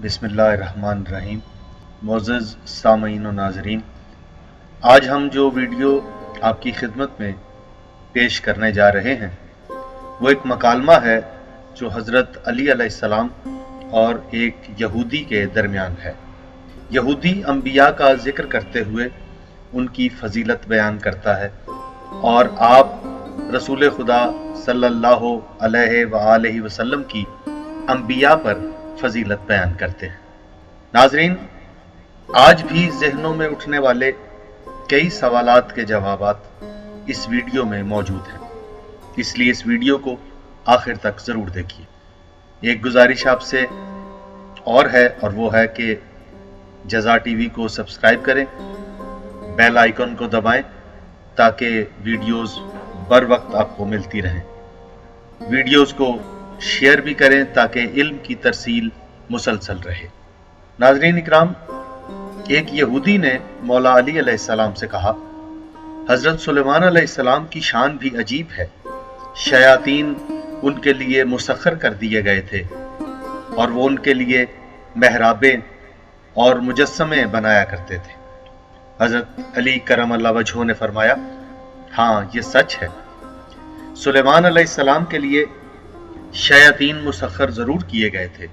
बिस्मिल्लाहिर्रहमानिर्रहीम। मोअज़्ज़ज़ सामईन व नाज़रीन, आज हम जो वीडियो आपकी खिदमत में पेश करने जा रहे हैं वो एक मकालमा है जो हज़रत अली अलैहिस्सलाम और एक यहूदी के दरमियान है। यहूदी अंबिया का जिक्र करते हुए उनकी फजीलत बयान करता है और आप रसूल खुदा सल्लल्लाहु अलैहि वसल्लम की अंबिया पर फजीलत बयान करते हैं। नाजरीन, आज भी जहनों में उठने वाले कई सवालात के जवाबात इस वीडियो में मौजूद हैं, इसलिए इस वीडियो को आखिर तक ज़रूर देखिए। एक गुजारिश आपसे और है, और वो है कि जज़ा टीवी को सब्सक्राइब करें, बेल आइकन को दबाएं ताकि वीडियोस बर वक्त आपको मिलती रहें। वीडियोस को शेयर भी करें ताकि इल्म की तरसील मुसलसल रहे। नाज़रीन इकराम, एक यहूदी ने मौला अली अलैहिस्सलाम से कहा, हज़रत सुलेमान अलैहिस्सलाम की शान भी अजीब है। शयातीन उनके लिए मुसख्खर कर दिए गए थे और वो उनके लिए महराबें और मुजस्समे बनाया करते थे। हज़रत अली करमल्लाहु वजहू ने फरमाया, हाँ, ये सच है। सुलेमान अलैहिस्सलाम के लिए शयातीन मुसख्खर ज़रूर किए गए थे,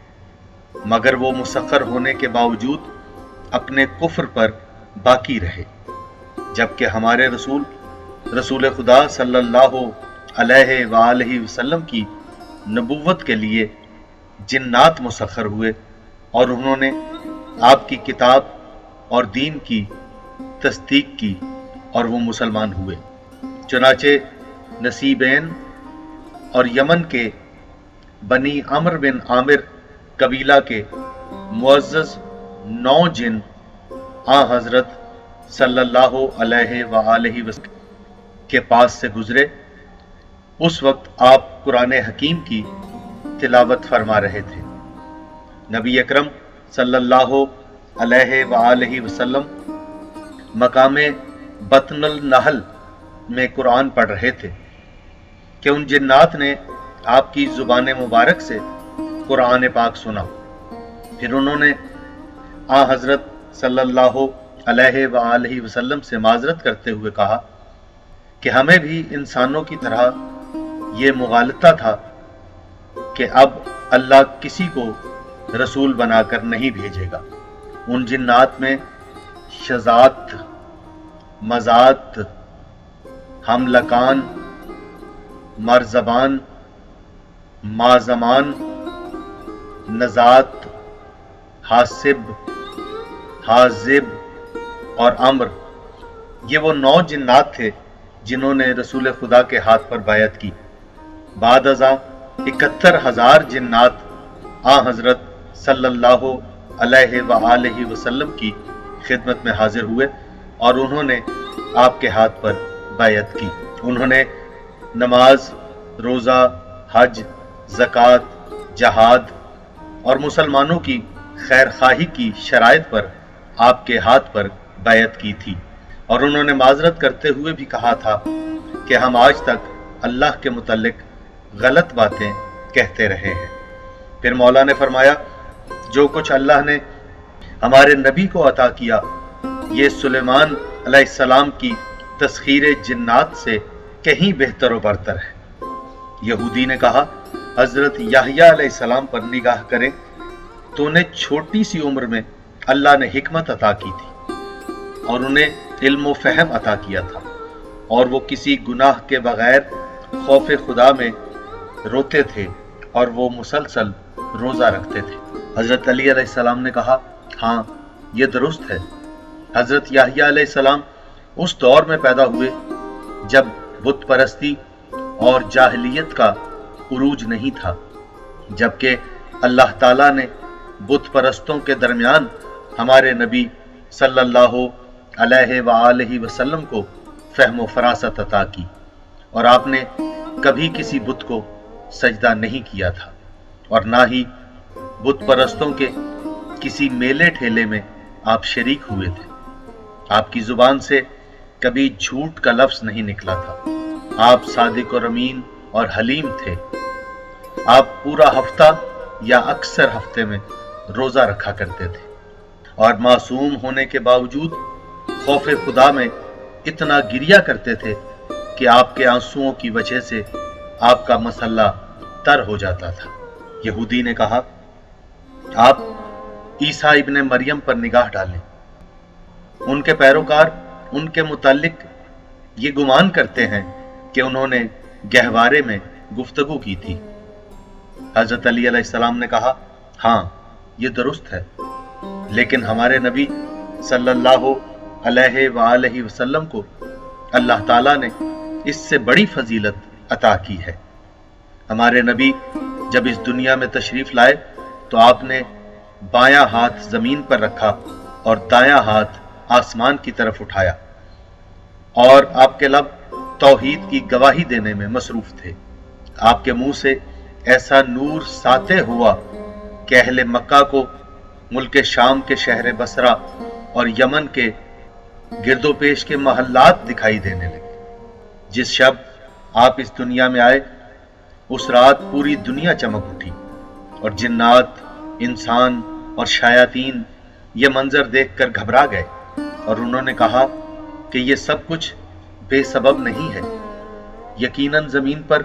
मगर वो मुसख्खर होने के बावजूद अपने कुफ्र पर बाकी रहे, जबकि हमारे रसूल खुदा सल्लल्लाहु अलैहि वसल्लम की नबुव्वत के लिए जिन्नात मुसख्खर हुए और उन्होंने आपकी किताब और दीन की तस्दीक की और वो मुसलमान हुए। चुनाचे नसीबैन और यमन के बनी अमर बिन आमिर कबीला के मुअज़्ज़ज़ 9 जिन आ हज़रत सल्लल्लाहु अलैहि वसल्लम के पास से गुजरे। उस वक्त आप कुरान हकीम की तिलावत फरमा रहे थे। नबी अकरम सल्लल्लाहु अलैहि वसल्लम मकामे बतनुल नहल में कुरान पढ़ रहे थे कि उन जिन्नात ने आपकी ज़ुबान मुबारक से कुरान पाक सुना। फिर उन्होंने आ हज़रत सल्लल्लाहु अलैहि वसल्लम से माज़रत करते हुए कहा कि हमें भी इंसानों की तरह ये मुगालता था कि अब अल्लाह किसी को रसूल बनाकर नहीं भेजेगा। उन जिन्नात में शज़ात, मज़ात, हमलकान, मरज़बान, माज़मान, नज़ात, हासिब, हाजिब और अम्र, ये वो 9 जिन्नात थे जिन्होंने रसूल खुदा के हाथ पर बायत की। बाद अज़ा 71,000 जिन्नात आ हज़रत सल्लल्लाहु अलैहि वसल्लम की खिदमत में हाजिर हुए और उन्होंने आपके हाथ पर बायत की। उन्होंने नमाज, रोज़ा, हज, ज़कात, जहाद और मुसलमानों की खैर खाही की शराइत पर आपके हाथ पर बैयत की थी और उन्होंने माजरत करते हुए भी कहा था कि हम आज तक अल्लाह के मुतल्लिक गलत बातें कहते रहे हैं। फिर मौला ने फरमाया, जो कुछ अल्लाह ने हमारे नबी को अता किया ये सुलेमान अलैहिस्सलाम की तस्खीर जिन्नात से कहीं बेहतर व बरतर है। यहूदी ने कहा, हजरत याहया अलैहिस्सलाम पर निगाह करें तो उन्हें छोटी सी उम्र में अल्लाह ने हिकमत अता की थी और उन्हें इल्म व फहम अता किया था और वो किसी गुनाह के बगैर खौफ खुदा में रोते थे और वो मुसलसल रोज़ा रखते थे। हजरत अली अलैहिस्सलाम ने कहा, हाँ, ये दुरुस्त है। हजरत याहया अलैहिस्सलाम उस दौर में पैदा हुए जब बुत परस्ती और जाहिलियत का उरूज नहीं था, जबकि अल्लाह ताला ने बुत परस्तों के दरमियान हमारे नबी सल्लल्लाहु अलैहि वसल्लम को फहम व फरासत अता की और आपने कभी किसी बुत को सजदा नहीं किया था और ना ही बुत परस्तों के किसी मेले ठेले में आप शरीक हुए थे। आपकी जुबान से कभी झूठ का लफ्ज नहीं निकला था। आप सादिक और अमीन और हलीम थे। आप पूरा हफ्ता या अक्सर हफ्ते में रोजा रखा करते थे और मासूम होने के बावजूद खौफ खुदा में इतना गिरिया करते थे कि आपके आंसुओं की वजह से आपका मसल्ला तर हो जाता था। यहूदी ने कहा, आप ईसा इब्ने मरियम पर निगाह डालें। उनके पैरोकार उनके मुतालिक ये गुमान करते हैं कि उन्होंने गहवारे में गुफ्तगू की थी। हजरत अली अलैहिस्सलाम ने कहा, हाँ ये दुरुस्त है, लेकिन हमारे नबी सल्लल्लाहु अलैहि वसल्लम को अल्लाह ताला ने इससे बड़ी फजीलत अता की है। हमारे नबी जब इस दुनिया में तशरीफ लाए तो आपने बायां हाथ जमीन पर रखा और दायां हाथ आसमान की तरफ उठाया और आपके लब तौहीद की गवाही देने में मसरूफ थे। आपके मुंह से ऐसा नूर साते हुआ कि अहले मक्का को मुल्क शाम के शहर बसरा और यमन के गिरदोपेश के महल्लात दिखाई देने लगे। जिस शब आप इस दुनिया में आए उस रात पूरी दुनिया चमक उठी और जिन्नात, इंसान और शायातीन ये मंजर देखकर घबरा गए और उन्होंने कहा कि ये सब कुछ बेसबब नहीं है। यकीनन जमीन पर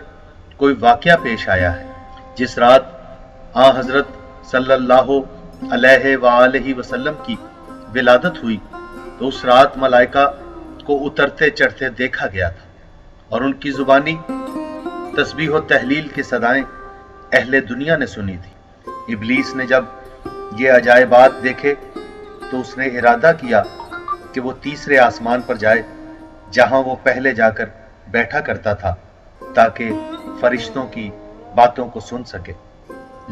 कोई वाकया पेश आया है। जिस रात आ हजरत सल्लल्लाहु अलैहि वसल्लम की विलादत हुई तो उस रात मलाइका को उतरते चढ़ते देखा गया था और उनकी जुबानी तस्बीह व तहलील की सदाएं अहले दुनिया ने सुनी थी। इब्लीस ने जब ये अजायबात देखे तो उसने इरादा किया कि वो तीसरे आसमान पर जाए जहां वो पहले जाकर बैठा करता था ताकि फरिश्तों की बातों को सुन सके।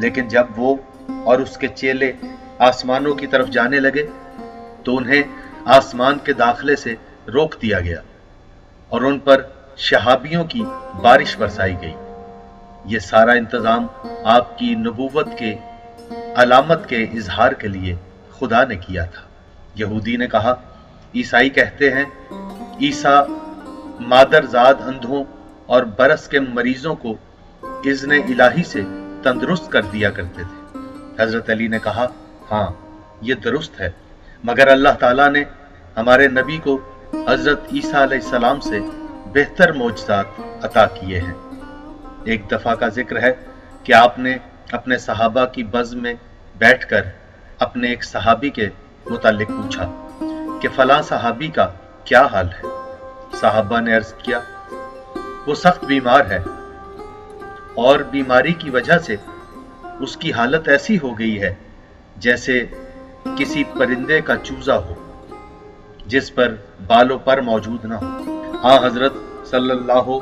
लेकिन जब वो और उसके चेले आसमानों की तरफ जाने लगे तो उन्हें आसमान के दाखिले से रोक दिया गया और उन पर शहाबियों की बारिश बरसाई गई। ये सारा इंतजाम आपकी नबूवत के अलामत के इजहार के लिए खुदा ने किया था। यहूदी ने कहा, ईसाई कहते हैं ईसा मादरजाद अंधों और बरस के मरीजों को इज़्न इलाही से तंदुरुस्त कर दिया करते थे। हजरत अली ने कहा, हाँ ये दुरुस्त है, मगर अल्लाह ताला ने हमारे नबी को हजरत ईसा अलैहिस्सलाम से बेहतर मोजज़ात अता किए हैं। एक दफा का जिक्र है कि आपने अपने सहाबा की बज़्म में बैठकर अपने एक सहाबी के मुतालिक पूछा कि फलां सहाबी का क्या हाल है। सहाबा ने अर्ज किया, वो सख्त बीमार है और बीमारी की वजह से उसकी हालत ऐसी हो गई है जैसे किसी परिंदे का चूजा हो जिस पर बालों पर मौजूद ना हो। हाँ हजरत सल्लल्लाहु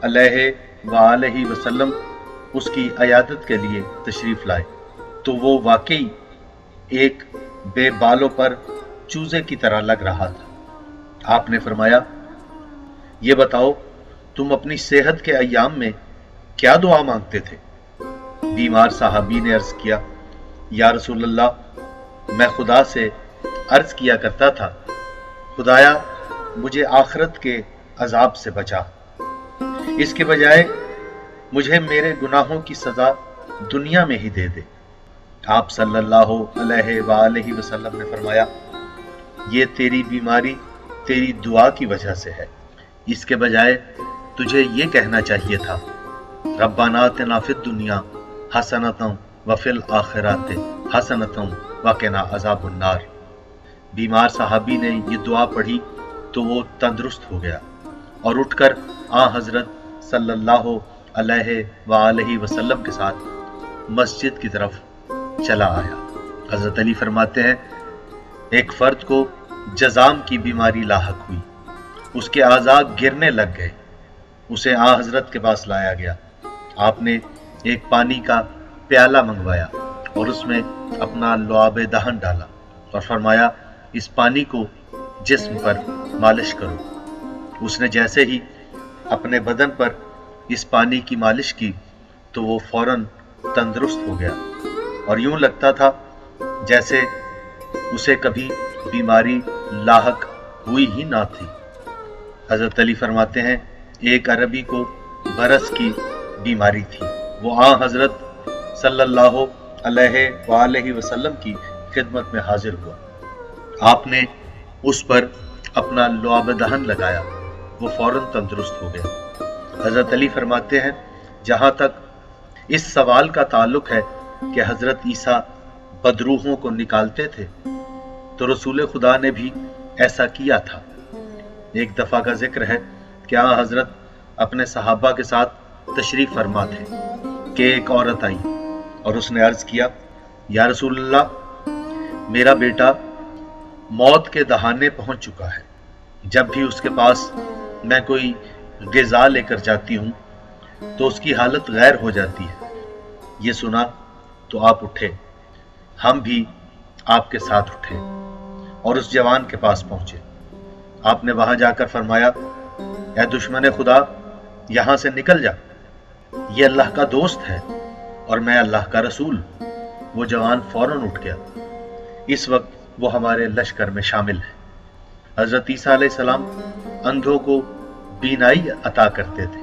अलैहि वसल्लम उसकी अयादत के लिए तशरीफ लाए तो वो वाकई एक बेबालों पर चूजे की तरह लग रहा था। आपने फरमाया, ये बताओ तुम अपनी सेहत के अय्याम में क्या दुआ मांगते थे। बीमार साहबी ने अर्ज किया, या रसूलल्लाह, मैं खुदा से अर्ज किया करता था, खुदाया मुझे आखिरत के अजाब से बचा, इसके बजाय मुझे मेरे गुनाहों की सजा दुनिया में ही दे दे। आप सल्लल्लाहु अलैहि वसल्लम ने फरमाया, ये तेरी बीमारी तेरी दुआ की वजह से है, इसके बजाय तुझे ये कहना चाहिए था, रब्बाना आतिना फिद दुनिया हसनतम व फिल आखिरात हसनतम व क़िना अज़ाबुन नार। बीमार सहाबी ने ये दुआ पढ़ी तो वो तंदुरुस्त हो गया और उठकर आ हजरत सल्लल्लाहु अलैहि वसल्लम के साथ मस्जिद की तरफ चला आया। हजरत अली फरमाते हैं, एक फर्द को जजाम की बीमारी लाहक हुई, उसके आज़ा गिरने लग गए। उसे आ हजरत के पास लाया गया। आपने एक पानी का प्याला मंगवाया और उसमें अपना लुआब दहन डाला और फरमाया, इस पानी को जिस्म पर मालिश करो। उसने जैसे ही अपने बदन पर इस पानी की मालिश की तो वो फौरन तंदुरुस्त हो गया और यूं लगता था जैसे उसे कभी बीमारी लाहक हुई ही ना थी। हजरत अली फरमाते हैं, एक अरबी को बरस की बीमारी थी। वो आ हजरत सल्लल्लाहु अलैहि वसल्लम की खिदमत में हाजिर हुआ। आपने उस पर अपना लुआब दहन लगाया, वो फौरन तंदुरुस्त हो गया। हजरत अली फरमाते हैं, जहां तक इस सवाल का ताल्लुक है कि हजरत ईसा बदरूहों को निकालते थे, तो रसूल खुदा ने भी ऐसा किया था। एक दफा का जिक्र है कि हजरत अपने सहाबा के साथ तशरीफ फरमा थे कि एक औरत आई और उसने अर्ज किया, या रसूलल्लाह, मेरा बेटा मौत के दहाने पहुंच चुका है। जब भी उसके पास मैं कोई ग़िज़ा लेकर जाती हूँ तो उसकी हालत गैर हो जाती है। ये सुना तो आप उठे, हम भी आपके साथ उठे और उस जवान के पास पहुंचे। आपने वहां जाकर फरमाया, ऐ दुश्मन खुदा, यहां से निकल जा, ये अल्लाह का दोस्त है और मैं अल्लाह का रसूल। वो जवान फौरन उठ गया। इस वक्त वो हमारे लश्कर में शामिल है। हजरत ईसा अलैहिस्सलाम अंधों को बीनाई अता करते थे,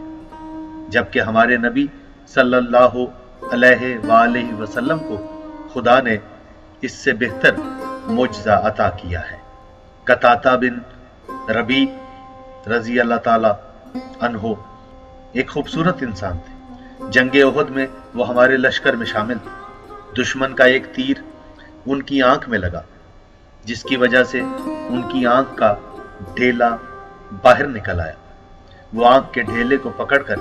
जबकि हमारे नबी सल्लल्लाहु अलैहि वसल्लम को खुदा ने इससे बेहतर मुजज़ा अता किया है। कताता बिन रबी रजी अल्लाह ताला अन्हो एक खूबसूरत इंसान थे। जंगे उहद में वो हमारे लश्कर में शामिल थे। दुश्मन का एक तीर उनकी आंख में लगा, जिसकी वजह से उनकी आंख का ढेला बाहर निकल आया। वो आंख के ढेले को पकड़कर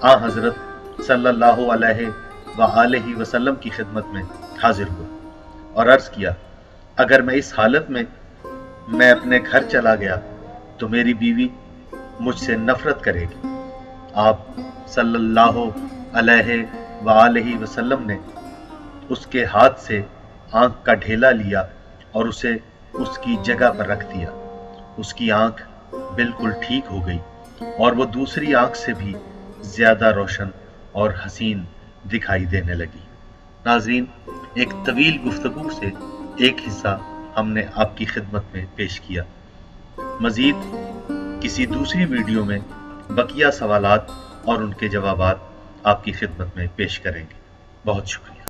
हजरत सल्लल्लाहु अलैहि वसल्लम की खिदमत में हाजिर हुआ और अर्ज किया, अगर मैं इस हालत में मैं अपने घर चला गया तो मेरी बीवी मुझसे नफरत करेगी। आप सल्लल्लाहु अलैहि वसल्लम ने उसके हाथ से आंख का ढेला लिया और उसे उसकी जगह पर रख दिया। उसकी आंख बिल्कुल ठीक हो गई और वो दूसरी आंख से भी ज्यादा रोशन और हसीन दिखाई देने लगी। नाज़रीन, एक तवील गुफ्तगू से एक हिस्सा हमने आपकी खिदमत में पेश किया। मजीद किसी दूसरी वीडियो में बकिया सवालात और उनके जवाबात आपकी खिदमत में पेश करेंगे। बहुत शुक्रिया।